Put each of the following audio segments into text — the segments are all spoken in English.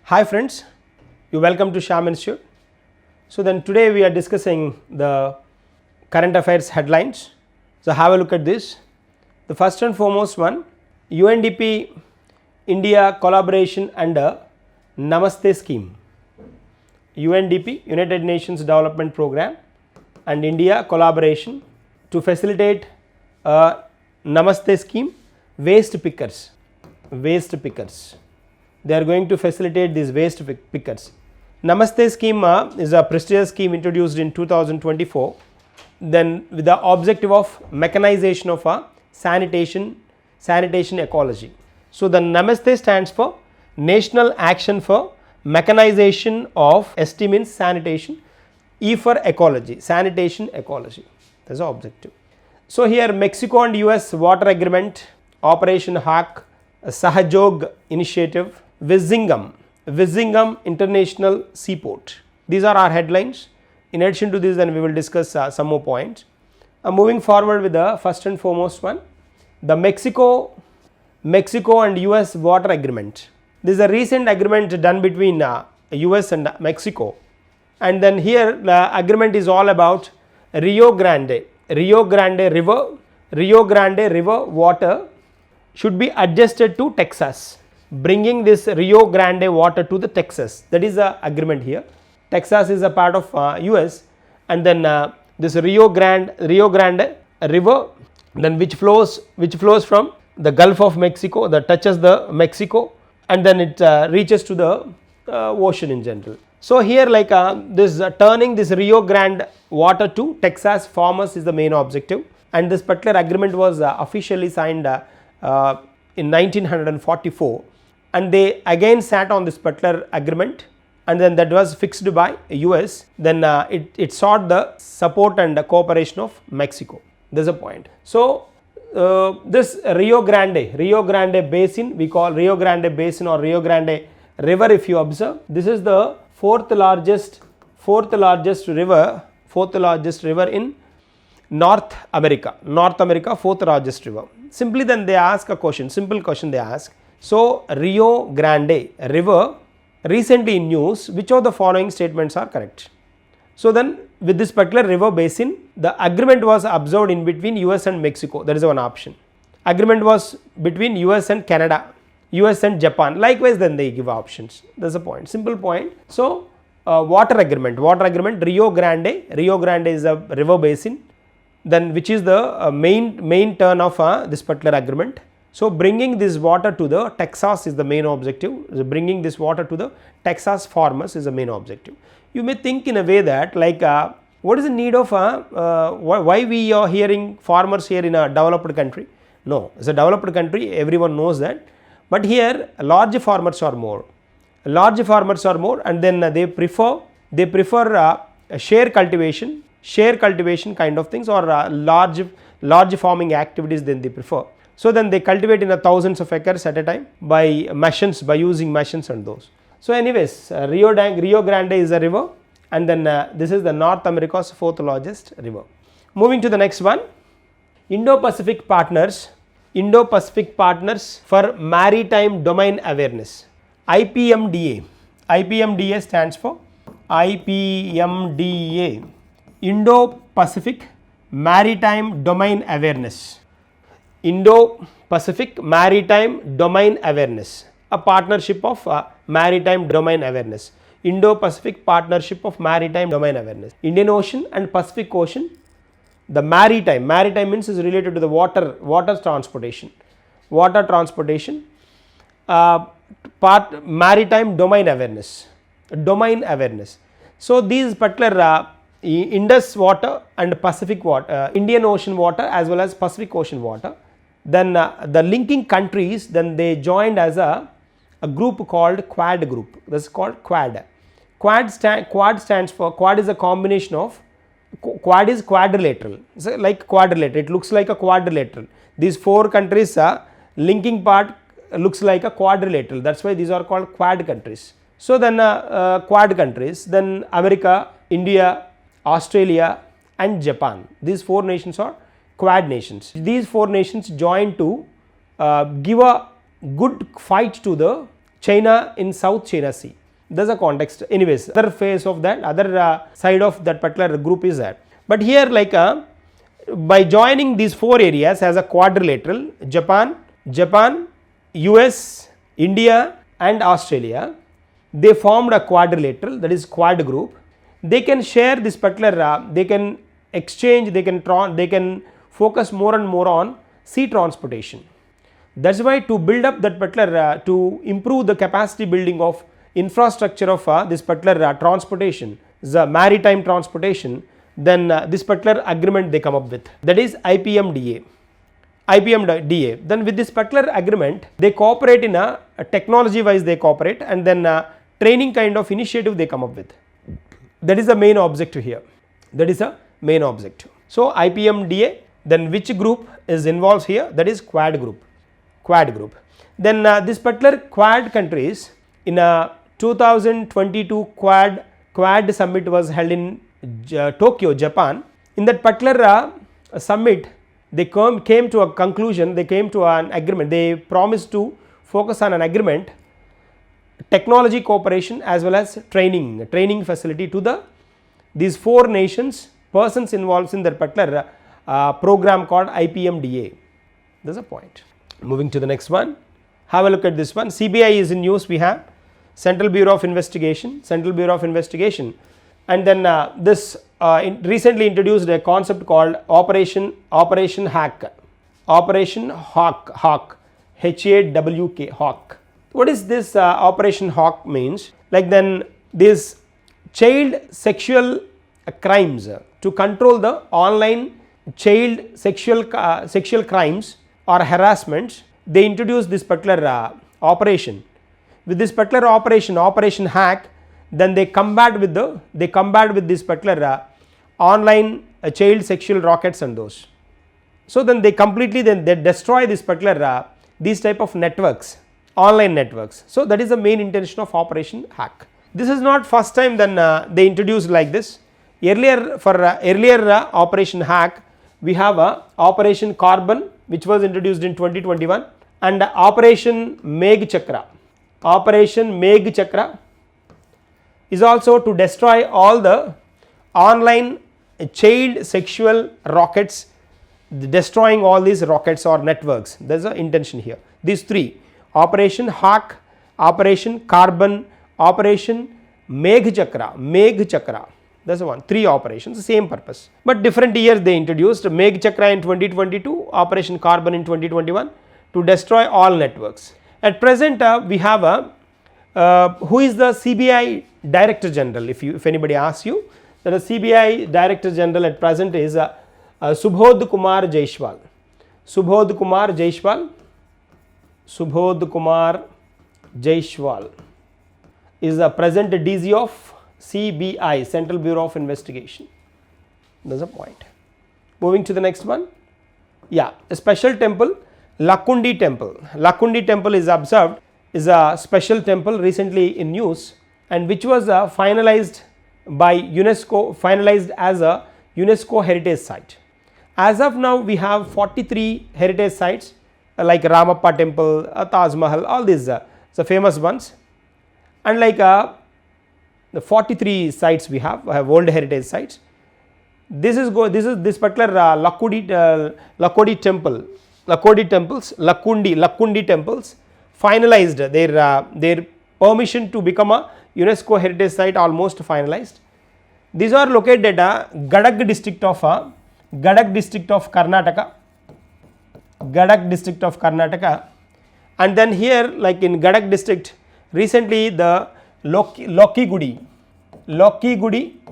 Hi friends, you welcome to Shyam Institute. So then today we are discussing the current affairs headlines. So have a look at this. The first and foremost one, UNDP India collaboration under Namaste scheme. UNDP, United Nations Development Program, and India collaboration to facilitate Namaste scheme, waste pickers. They are going to facilitate these waste pickers. Namaste scheme is a prestigious scheme introduced in 2024, then with the objective of mechanization of sanitation ecology. So the Namaste stands for National Action for Mechanization of ST means sanitation, E for ecology, sanitation ecology. That's the objective. So here Mexico and US water agreement, Operation Hawk, Sahajog initiative, Vizhinjam International Seaport. These are our headlines. In addition to this, then we will discuss some more points. Moving forward with the first and foremost one, the Mexico and US water agreement. This is a recent agreement done between US and Mexico, and then here the agreement is all about Rio Grande River water should be adjusted to Texas, bringing this Rio Grande water to the Texas. That is the agreement here. Texas is a part of US, and then this Rio Grande River, then which flows from the Gulf of Mexico, that touches the Mexico, and then it reaches to the ocean in general. So here like this turning this Rio Grande water to Texas farmers is the main objective, and this particular agreement was officially signed in 1944, and they again sat on this particular agreement, and then that was fixed by US. Then it sought the support and the cooperation of Mexico. There is a point. So this Rio Grande basin, we call Rio Grande basin or Rio Grande river. If you observe, this is the fourth largest river in North America, fourth largest river. Simply then they ask a question, simple question they ask. So Rio Grande river recently in news, which of the following statements are correct? So then with this particular river basin, the agreement was observed in between US and Mexico. That is one option. Agreement was between US and Canada, US and Japan. Likewise then they give options. That's a point, simple point. So water agreement Rio Grande is a river basin, then which is the main turn of this particular agreement. So bringing this water to the Texas is the main objective. Bringing this water to the Texas farmers is the main objective. You may think in a way that like what is the need of why we are hearing farmers here in a developed country? No, it's a developed country, everyone knows that, but here large farmers are more, and then they prefer share cultivation kind of things, or large farming activities than they prefer. So then they cultivate in thousands of acres at a time by using machines and those. So anyways, Rio Grande is a river, and then this is the North America's fourth largest river. Moving to the next one, Indo-Pacific partners for maritime domain awareness. IPMDA stands for Indo-Pacific Maritime Domain Awareness. Indo-Pacific Maritime Domain Awareness, a partnership of maritime domain awareness. Indo-Pacific Partnership of Maritime Domain Awareness. Indian Ocean and Pacific Ocean, the maritime means is related to the water transportation. Maritime domain awareness. So these particular Indus water and Pacific water, Indian Ocean water as well as Pacific Ocean water, then the linking countries, then they joined as a group called Quad group. This is called Quad. Quad stands for, Quad is a combination of, Quad is quadrilateral. So like quadrilateral, it looks like a quadrilateral. These four countries linking part looks like a quadrilateral. That's why these are called Quad countries. So then Quad countries, then America, India, Australia and Japan. These four nations are Quad nations. These four nations joined to give a good fight to the China in South China Sea. There's a context. Anyways, other phase of that, other side of that particular group is that. But here, like by joining these 4 areas as a quadrilateral, Japan, US, India and Australia, they formed a quadrilateral, that is quad group. They can share this particular, they can exchange, they can focus more and more on sea transportation. That's why to build up that particular, to improve the capacity building of infrastructure of this particular transportation, the maritime transportation, then this particular agreement they come up with, that is IPMDA. Then with this particular agreement, they cooperate in a technology wise, they cooperate, and then training kind of initiative they come up with. That is the main objective here. That is a main objective. So IPMDA, then which group is involved here? That is quad group. Then this particular quad countries in a 2022 quad summit was held in Tokyo, Japan. In that particular summit, they came to a conclusion, they came to an agreement, they promised to focus on an agreement, technology cooperation as well as training facility to these 4 nations, persons involved in that particular program called IPMDA. That's a point. Moving to the next one, have a look at this one. CBI is in news. We have Central Bureau of Investigation, and then this recently introduced a concept called Operation Hawk, HAWK, Hawk. What is this Operation Hawk means? Like then this child sexual crimes, to control the online child sexual crimes or harassment, they introduced this particular operation. With this particular Operation Hack, then they combat with this particular online child sexual rockets and those. So then they completely they destroy this particular these type of networks, online networks. So that is the main intention of Operation Hack. This is not first time then they introduced like this. Earlier Operation Hack, we have Operation Carbon, which was introduced in 2021, and Operation Megh Chakra. Operation Megh Chakra is also to destroy all the online child sexual rockets, destroying all these rockets or networks. There is an intention here. These 3, Operation Hawk, Operation Carbon, Operation Megh Chakra. That's the one. 3 operations, same purpose, but different years they introduced. Megh Chakra in 2022, Operation Carbon in 2021, to destroy all networks. At present, we have who is the CBI Director General? If anybody asks you, then the CBI Director General at present is Subodh Kumar Jaiswal. Subodh Kumar Jaiswal is the present DG of CBI, Central Bureau of Investigation. That's a point. Moving to the next one. Yeah, a special temple, Lakundi Temple. Lakundi Temple is observed, is a special temple recently in news, and which was finalized by UNESCO, finalized as a UNESCO heritage site. As of now, we have 43 heritage sites like Ramappa Temple, Taj Mahal, all these the famous ones, and like the 43 sites we have world heritage sites. This particular Lakundi temples finalized their permission to become a UNESCO heritage site, almost finalized. These are located at Gadag district of Karnataka. And then here, like in Gadag district, recently the Lokigudi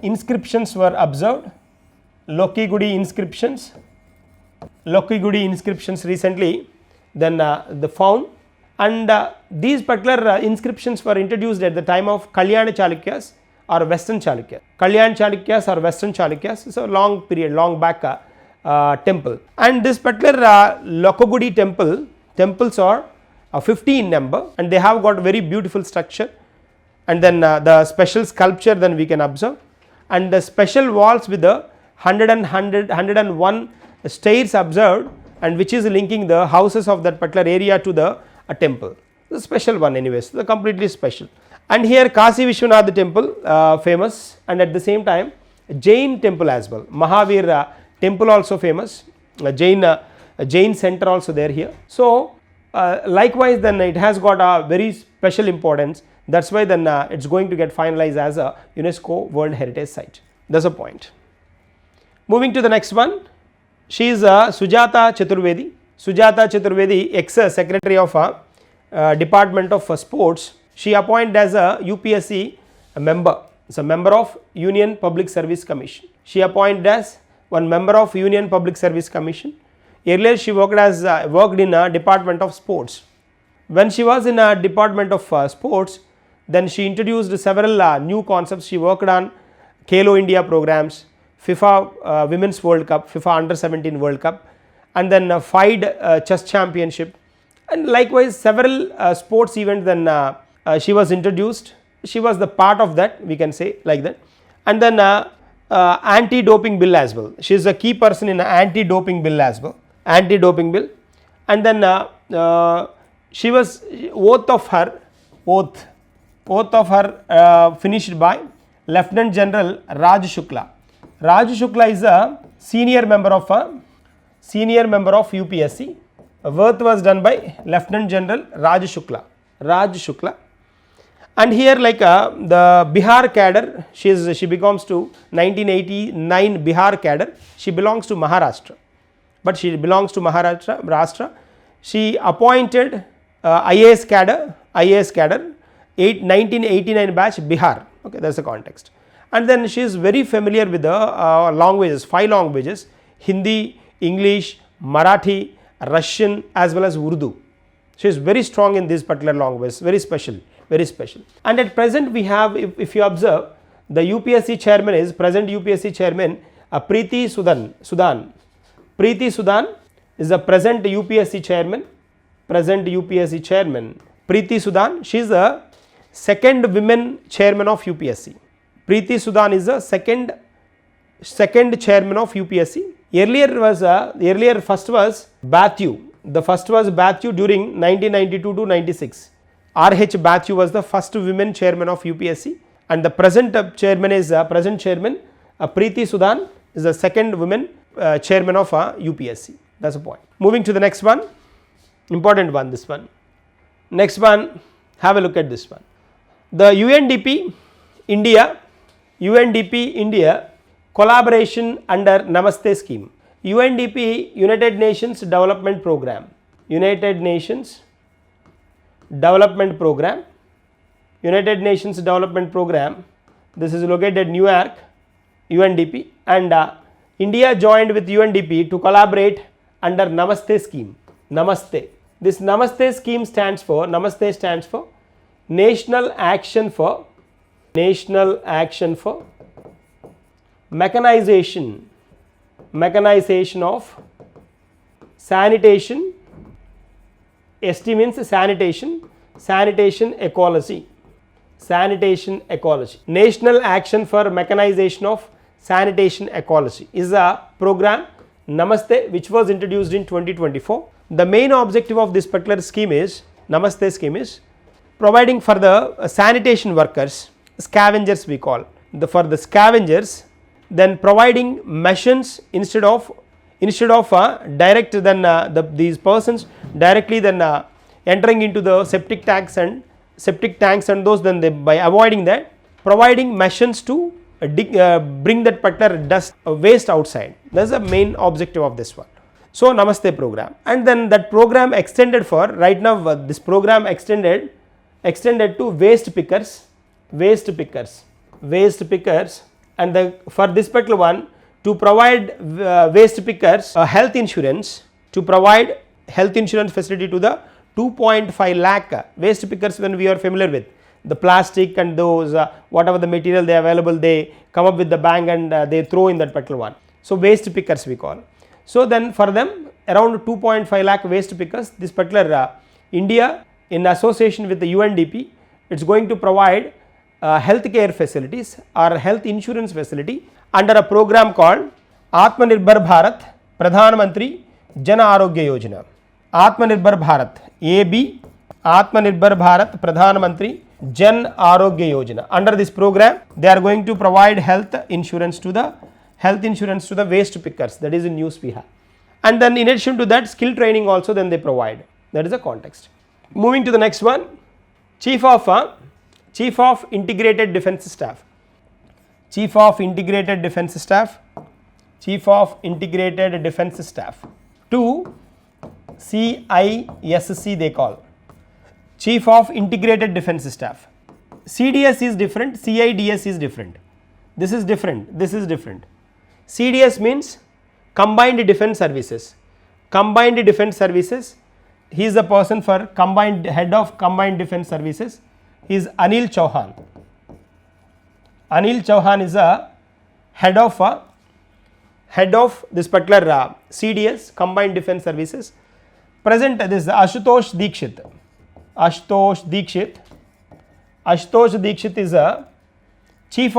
inscriptions were observed. Lokigudi inscriptions recently then the found, and these particular inscriptions were introduced at the time of Kalyana Chalukyas or Western Chalukyas. So long period, long back temple. And this particular Lokigudi temples are 50 in number, and they have got very beautiful structure, and then the special sculpture then we can observe, and the special walls with the 101 stairs observed, and which is linking the houses of that particular area to the temple. the special one anyways, the completely special. And here Kasi Vishwanath temple famous, and at the same time Jain temple as well, Mahavir temple also famous, Jain center also there here. So likewise then it has got a very special importance, that's why then it's going to get finalized as a UNESCO World Heritage Site. That's a point. Moving to the next one, she is Sujata Chaturvedi. Sujata Chaturvedi, ex-secretary of Department of Sports. She appointed as a UPSC member. It's a member of Union Public Service Commission. She appointed as one member of Union Public Service Commission. Earlier she worked in a Department of Sports. When she was in a Department of Sports, then she introduced several new concepts. She worked on Khelo India programs, FIFA Women's World Cup, FIFA Under 17 World Cup, and then FIDE chess championship, and likewise several sports events then she was introduced. She was the part of that, we can say like that. And then anti-doping bill as well. She is a key person in anti-doping bill as well, anti-doping bill. And then she was oath of her finished by Lieutenant General Raj Shukla. Raj Shukla is a senior member of UPSC. Oath was done by Lieutenant General Raj Shukla. And here like the Bihar cadre, she belongs to 1989 Bihar cadre. She belongs to Maharashtra, but she belongs to Maharashtra. She appointed IAS cadre 1989 batch Bihar. Okay, that's the context. And then she is very familiar with the languages, 5 languages: Hindi, English, Marathi, Russian as well as Urdu. She is very strong in these particular languages, very special. And at present we have, if you observe, the UPSC chairman is present UPSC chairman Preeti Sudan. Preeti Sudan is the present UPSC chairman. Preeti Sudan, she is the second women chairman of UPSC. Preeti Sudan is the second chairman of UPSC. Earlier first was Bathu. The first was Bathu during 1992 to 96. R.H. Bathu was the first women chairman of UPSC, and the present chairman is Preeti Sudan is the second women chairman of UPSC. That's the point. Moving to the next one, important one, this one. Next one, have a look at this one. The UNDP India collaboration under Namaste scheme. UNDP, United Nations Development Program. United Nations Development Program. This is located at New York, UNDP, and India joined with UNDP to collaborate under Namaste scheme. Namaste. This Namaste scheme stands for National Action for Mechanization of Sanitation. ST means sanitation ecology. National Action for Mechanization of Sanitation Ecology is a program Namaste which was introduced in 2024. The main objective of this particular scheme is, Namaste scheme is providing for the sanitation workers, scavengers we call, for the scavengers, then providing machines instead of direct then these persons directly then entering into the septic tanks and those, then they, by avoiding that, providing machines to bring that particular dust waste outside. That's the main objective of this one. So Namaste program, and then that program extended for, right now this program extended to waste pickers, and for this particular one, to provide waste pickers health insurance, to provide health insurance facility to the 2.5 lakh waste pickers. When we are familiar with the plastic and those whatever the material they available, they come up with the bang and they throw in that particular one. So waste pickers we call. So then for them around 2.5 lakh waste pickers, this particular India in association with the UNDP, it's going to provide healthcare facilities or health insurance facility under a program called Atmanirbhar Bharat Pradhan Mantri Jan Arogya Yojana. Atmanirbhar Bharat, AB Atmanirbhar Bharat Pradhan Mantri Jan Arogya Yojana. Under this program, they are going to provide health insurance to the waste pickers. That is the news we have. And then in addition to that, skill training also then they provide. That is the context. Moving to the next one, Chief of Integrated Defence Staff. Chief of Integrated Defence Staff. Chief of Integrated Defence Staff. 2 CISC they call. Chief of Integrated Defence Staff. CDS is different, CIDS is different. This is different, this is different. CDS means Combined Defence Services. Combined Defence Services. He is the person for head of Combined Defence Services. He is Anil Chauhan. Anil Chauhan is a head of this particular CDS, Combined Defence Services. Present this is Ashutosh Dikshit. Ashutosh Dikshit is a Chief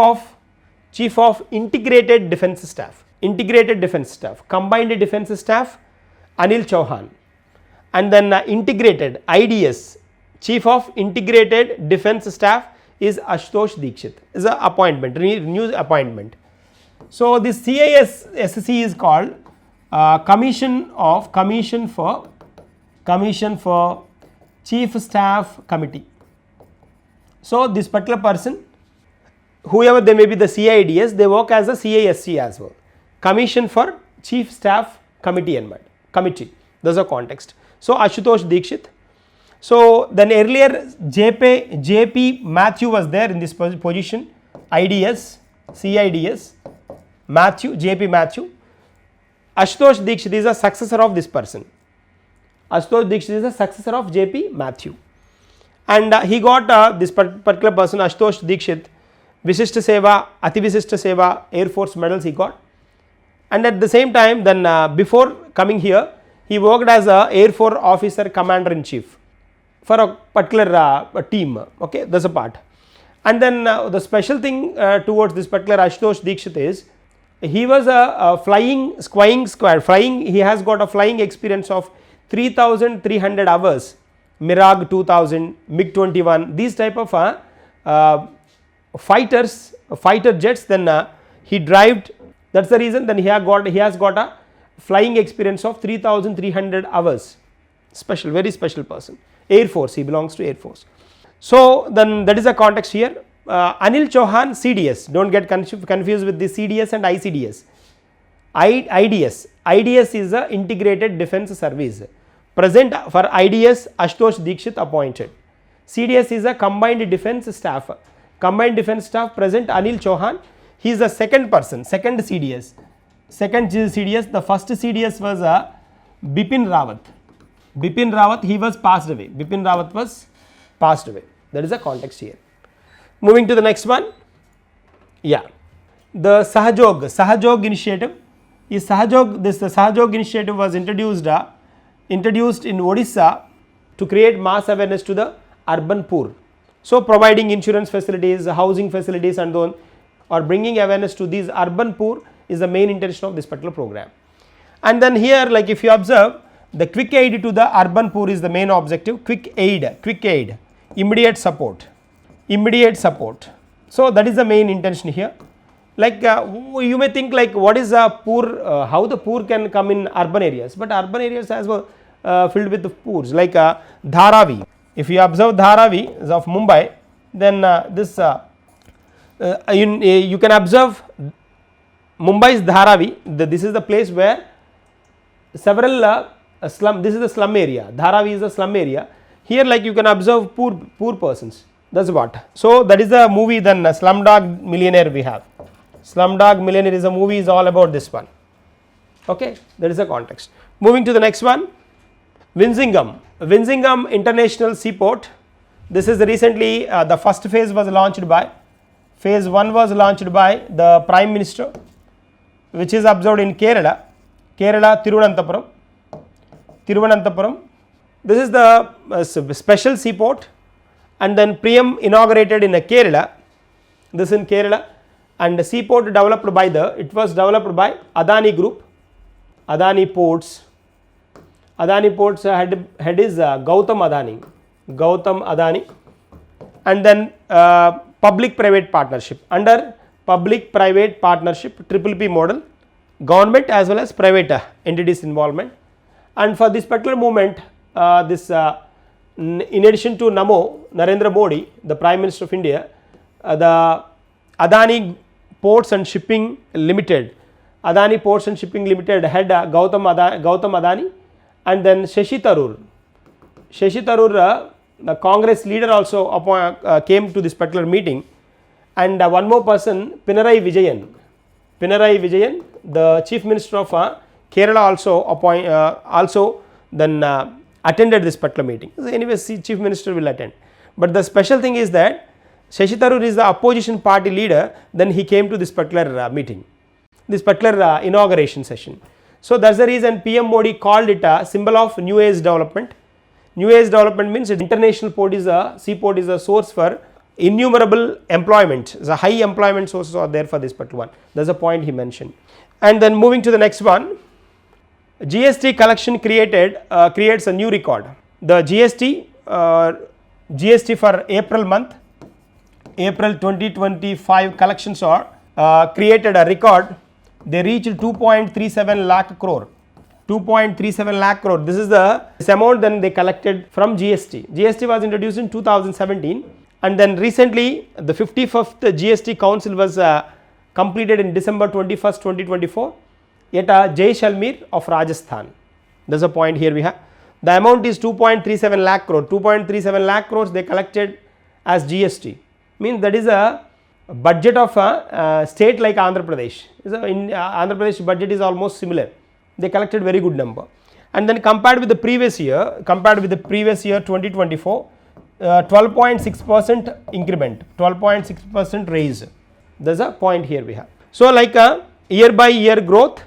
of Integrated Defence Staff. Integrated Defence Staff. Combined Defence Staff, Anil Chauhan. And then integrated IDS, Chief of Integrated Defence Staff is Ashutosh Dikshit. Is a appointment, new appointment. So this CISSC is called Commission for Chief Staff Committee. So this particular person, whoever they may be the CIDS, they work as a CISC as well. Commission for Chief Staff Committee and committee. That's a context. So Ashutosh Dikshit. So then earlier JP Matthew was there in this position. IDS, CIDS, JP Matthew. Ashutosh Dikshit is a successor of this person. Ashutosh Dikshit is a successor of JP Matthew. And he got this particular person, Ashutosh Dikshit, Visishta Seva, Ati Visishta Seva, Air Force medals he got. And at the same time, then before coming here, he worked as a Air Force officer commander in chief for a particular team. Okay, that's a part. And then the special thing towards this particular Ashutosh Dikshit is he was a flying squad. He has got a flying experience of 3,300 hours. Mirage 2000, MiG-21, these type of fighter jets. Then he drived. That's the reason. Then he has got a flying experience of 3,300 hours. Special, very special person. Air Force. He belongs to Air Force. So then that is the context here. Anil Chauhan, CDS. Don't get confused with the CDS and ICDS. IDS is a Integrated Defence Service. Present for IDS, Ashutosh Dikshit appointed. CDS is a Combined Defence Staff. Combined Defence Staff, present Anil Chauhan. He is the second person, second CDS. The first CDS was Bipin Rawat. He was passed away. That is the context here. Moving to the next one. Yeah. The Sahajog initiative. The Sahajog initiative was introduced in Odisha to create mass awareness to the urban poor. So providing insurance facilities, housing facilities and so on, or bringing awareness to these urban poor is the main intention of this particular program. And then here, like if you observe, the quick aid to the urban poor is the main objective. Quick aid, immediate support. So that is the main intention here. Like you may think like what is a poor, how the poor can come in urban areas, but urban areas as well filled with the poors, like Dharavi. If you observe Dharavi of Mumbai, then you can observe Mumbai's Dharavi. This is the place where several slum. This is the slum area. Dharavi is the slum area. Here, like you can observe poor persons. That's what. So that is the movie. Then Slumdog Millionaire we have. Slumdog Millionaire is a movie, is all about this one. Okay, that is the context. Moving to the next one. Winsingham International Seaport. This is recently the first phase was launched by. Phase 1 was launched by the Prime Minister, which is observed in Kerala, Thiruvananthapuram. This is the special seaport, and then Priyam inaugurated in Kerala. This in Kerala, and the seaport developed by it was developed by Adani Group, Adani Ports. Adani Ports head is Gautam Adani. Gautam Adani. And then public private partnership. Under public private partnership, PPP model, government as well as private entities involvement. And for this particular movement, in addition to Narendra Modi, the Prime Minister of India, the Adani Ports and Shipping Limited, Adani Ports and Shipping Limited head Gautam Adani, and then Shashi Tharoor, the Congress leader also came to this particular meeting, and one more person, Pinarayi Vijayan, the Chief Minister of Kerala also attended this particular meeting. So anyway, Chief Minister will attend. But the special thing is that Shashi Tharoor is the opposition party leader, then he came to this particular meeting, this particular inauguration session. So that's the reason PM Modi called it a symbol of new age development. New age development means international seaport is a source for innumerable employment. The high employment sources are there for this particular one. That's a point he mentioned. And then moving to the next one, GST collection creates a new record. The GST for April month, April 2025 collections are created a record. They reached 2.37 lakh crore. 2.37 lakh crore. This is this amount then they collected from GST. GST was introduced in 2017, and then recently the 55th GST Council was completed in December 21st, 2024 at Jaisalmer of Rajasthan. There's a point here we have. The amount is 2.37 lakh crore. 2.37 lakh crores they collected as GST. Means that is a budget of a state like Andhra Pradesh. In Andhra Pradesh budget is almost similar. They collected very good number. And then compared with the previous year 2024, 12.6% increment, 12.6% raise. There's a point here we have. So like a year by year growth,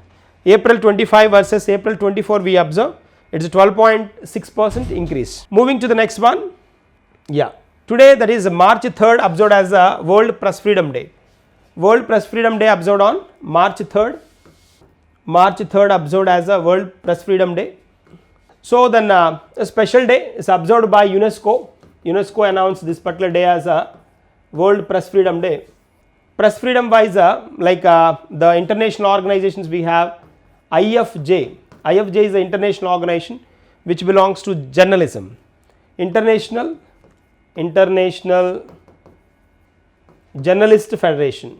April 25 versus April 24 we observe, it's a 12.6% increase. Moving to the next one. Yeah. Today, that is March 3rd, observed as a World Press Freedom Day. World Press Freedom Day observed on March 3rd. March 3rd observed as a World Press Freedom Day. So then a special day is observed by UNESCO. UNESCO announced this particular day as a World Press Freedom Day. Press freedom wise, like the international organizations we have, IFJ. IFJ is the international organization which belongs to journalism. International Journalist Federation,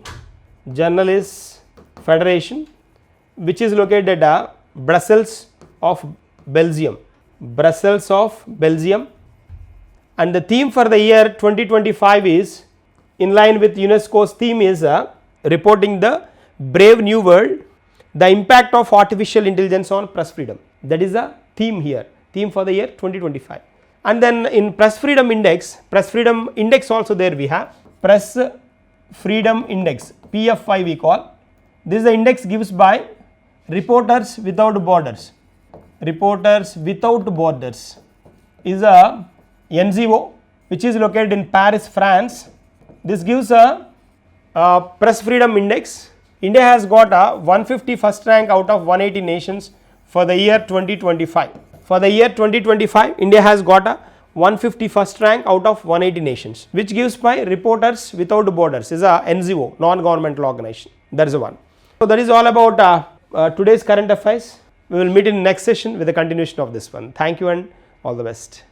which is located at Brussels of Belgium, and the theme for the year 2025 is in line with UNESCO's theme is reporting the brave new world, the impact of artificial intelligence on press freedom. That is the theme here, theme for the year 2025. And then in Press Freedom Index also there we have Press Freedom Index, PF5 we call. This is the index gives by Reporters Without Borders. Reporters Without Borders is a NGO which is located in Paris, France. This gives a Press Freedom Index. India has got a 151st rank out of 180 nations for the year 2025. For the year 2025, India has got a 151st rank out of 180 nations, which gives by Reporters Without Borders, is a NGO, non-governmental organization. That is the one. So that is all about today's current affairs. We will meet in next session with the continuation of this one. Thank you and all the best.